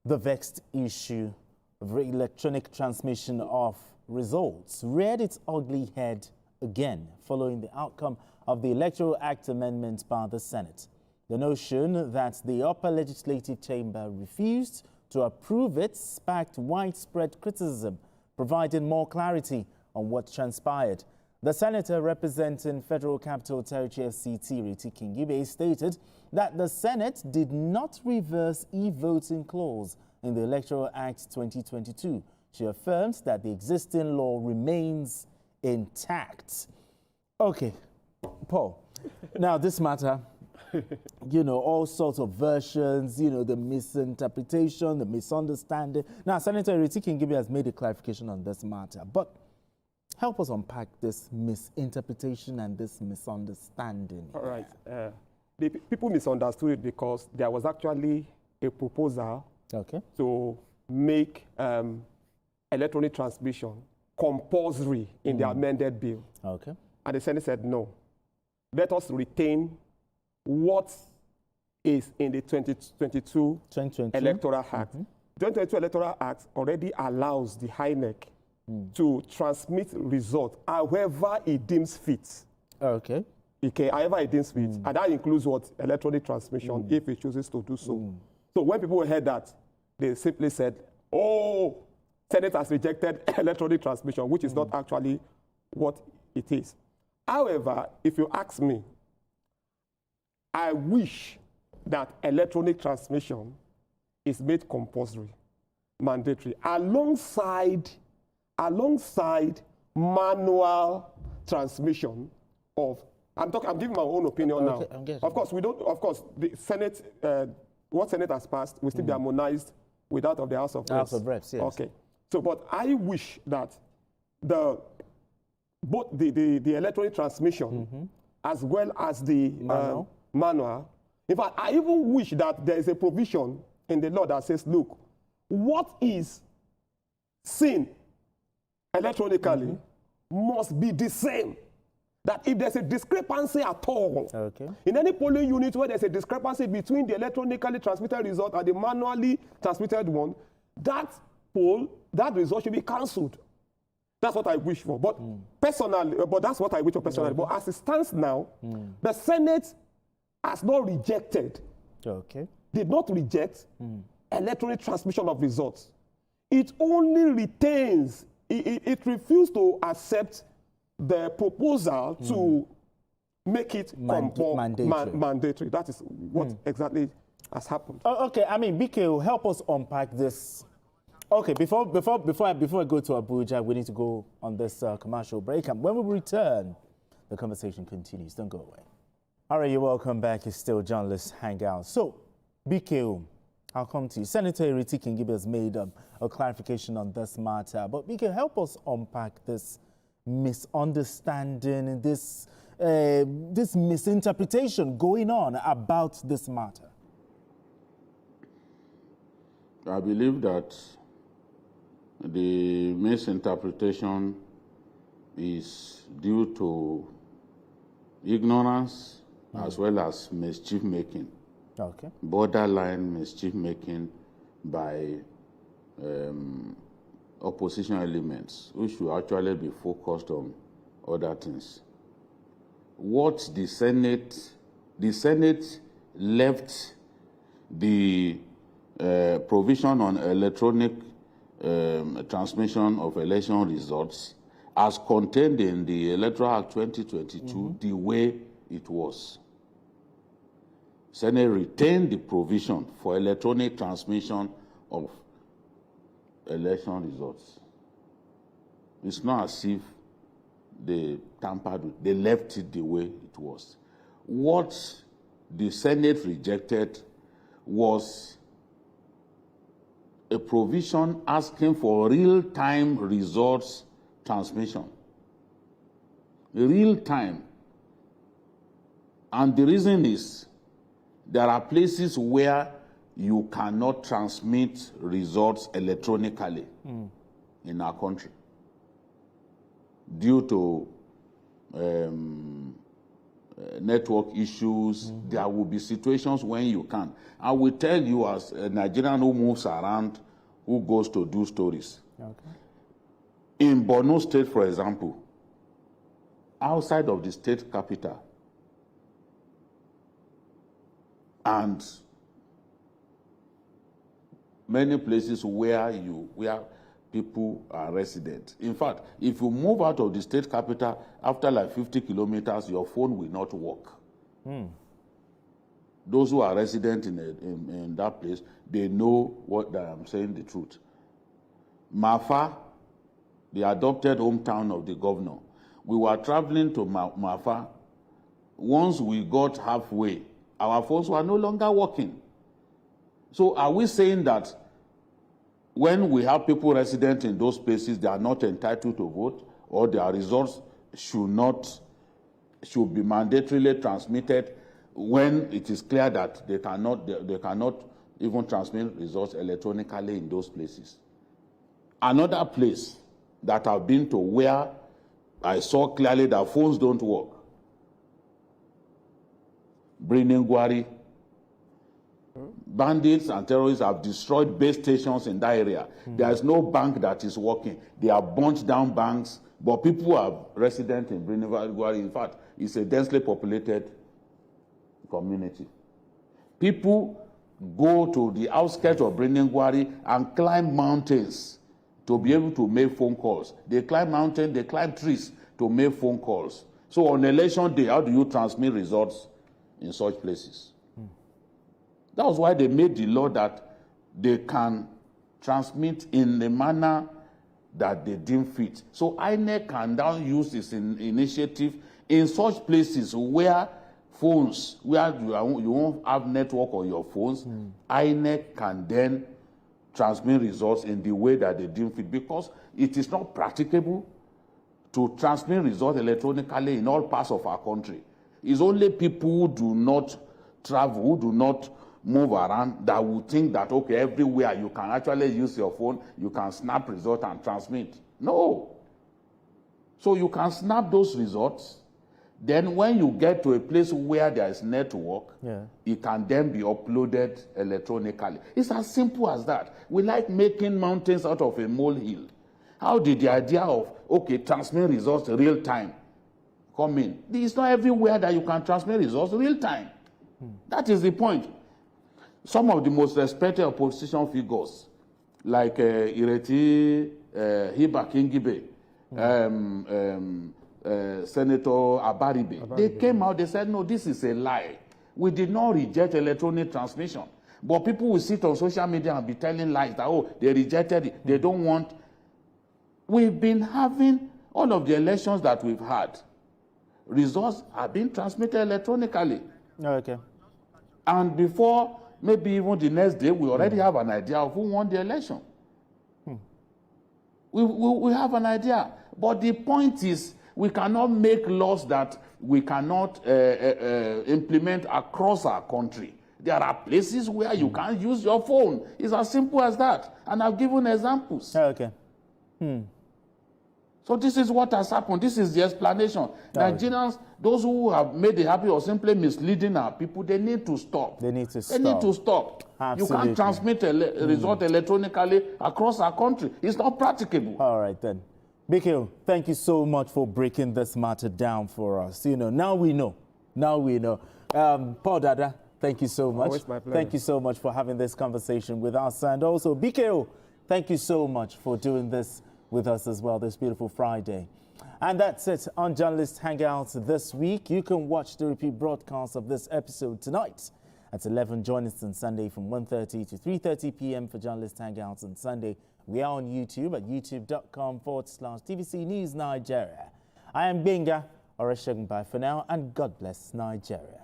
The vexed issue of electronic transmission of results reared its ugly head again following the outcome of the Electoral Act amendment by the Senate. The notion that the upper legislative chamber refused to approve it sparked widespread criticism, providing more clarity on what transpired. The senator representing Federal Capital Territory FCT, Ireti Kingibe, stated that the Senate did not reverse e-voting clause in the Electoral Act 2022. She affirms that the existing law remains intact. Okay, Paul, now this matter, all sorts of versions, the misinterpretation, the misunderstanding. Now, Senator Ireti Kingibe has made a clarification on this matter, but help us unpack this misinterpretation and this misunderstanding. All right. The people misunderstood it because there was actually a proposal to make electronic transmission compulsory in the amended bill. Okay. And the Senate said, no, let us retain what is in the 2022 Electoral Act. 2022 Electoral Act already allows the INEC to transmit results however it deems fit. Okay. Okay, however it deems fit. And that includes what? Electronic transmission, if it chooses to do so. So when people heard that, they simply said, oh, Senate has rejected electronic transmission, which is not actually what it is. However, if you ask me, I wish that electronic transmission is made compulsory, mandatory, alongside manual transmission of. I'm giving my own opinion now. Of course, the Senate, what Senate has passed will still be harmonized with that of the House of Reps. House of Reps, yes. Okay. So, but I wish that both the electronic transmission as well as the manual. In fact, I even wish that there is a provision in the law that says, look, what is seen electronically must be the same. That if there's a discrepancy at all, in any polling unit where there's a discrepancy between the electronically transmitted result and the manually transmitted one, that result should be cancelled. That's what I wish for. But personally, that's what I wish for personally. But as it stands now, the Senate has not rejected, did not reject electronic transmission of results. It only retains, it refused to accept the proposal to make it mandatory. That is what exactly has happened. Okay, I mean, BK, help us unpack this. Okay, before I go to Abuja, we need to go on this commercial break. And when we return, the conversation continues. Don't go away. All right, you're welcome back. It's still Journalist Hangout. So, BK, I'll come to you. Senator Ireti Kingibe has made a clarification on this matter. But BK, help us unpack this misunderstanding, this misinterpretation going on about this matter. I believe that the misinterpretation is due to ignorance as well as mischief making. Okay. Borderline mischief making by opposition elements, which should actually be focused on other things. What the Senate left the provision on electronic transmission of election results as contained in the Electoral Act 2022 the way it was. Senate retained the provision for electronic transmission of election results. It's not as if they tampered with, they left it the way it was. What the Senate rejected was a provision asking for real-time results transmission. Real-time. And the reason is there are places where you cannot transmit results electronically in our country due to network issues. There will be situations when you can. I will tell you, as a Nigerian who moves around, who goes to do stories. Okay. In Borno State, for example, outside of the state capital, and many places where people are resident. In fact, if you move out of the state capital, after like 50 kilometers, your phone will not work. Those who are resident in that place, they know that I'm saying the truth. Mafa, the adopted hometown of the governor, we were traveling to Mafa. Once we got halfway, our phones were no longer working. So are we saying that when we have people resident in those places, they are not entitled to vote, or their results should be mandatorily transmitted when it is clear that they cannot even transmit results electronically in those places? Another place that I've been to where I saw clearly that phones don't work, Gwari. Bandits and terrorists have destroyed base stations in that area. There is no bank that is working. They have burnt down banks, but people are resident in Gwari. In fact, it's a densely populated community. People go to the outskirts of Gwari and climb mountains to be able to make phone calls. They climb mountains, they climb trees to make phone calls. So on election day, how do you transmit results in such places? That was why they made the law that they can transmit in the manner that they deem fit. So INEC can now use this initiative in such places where phones, where you won't have network on your phones. INEC can then transmit results in the way that they deem fit, because it is not practicable to transmit results electronically in all parts of our country. It's only people who do not travel, who do not move around, that will think that, okay, everywhere you can actually use your phone, you can snap results and transmit. No. So you can snap those results. Then when you get to a place where there is network, it can then be uploaded electronically. It's as simple as that. We like making mountains out of a molehill. How did the idea of, okay, transmit results real time come in? It's not everywhere that you can transmit results real time. That is the point. Some of the most respected opposition figures, like Ireti Kingibe, Senator Abaribe, they came out, they said, no, this is a lie. We did not reject electronic transmission. But people will sit on social media and be telling lies that, oh, they rejected it, they don't want. We've been having all of the elections that we've had. Results have been transmitted electronically. Okay. And before, maybe even the next day, we already have an idea of who won the election. We have an idea. But the point is, we cannot make laws that we cannot implement across our country. There are places where you can't use your phone. It's as simple as that. And I've given examples. Okay. So this is what has happened. This is the explanation. Nigerians, those who have made the habit of simply misleading our people, they need to stop. They need to stop. They need to stop. Absolutely. You can't transmit a result electronically across our country. It's not practicable. All right, then. Bikil, thank you so much for breaking this matter down for us. You know, now we know. Now we know. Paul Dada, thank you so much. Always my pleasure. Thank you so much for having this conversation with us. And also, Bikil, thank you so much for doing this with us as well this beautiful Friday. And that's it on Journalist Hangouts this week. You can watch the repeat broadcast of this episode tonight at 11. Join us on Sunday from 1:30 to 3:30 p.m. for Journalist Hangouts on Sunday. We are on YouTube at youtube.com/TVC News Nigeria. I am Benga Oreshegun. Bye for now, and God bless Nigeria.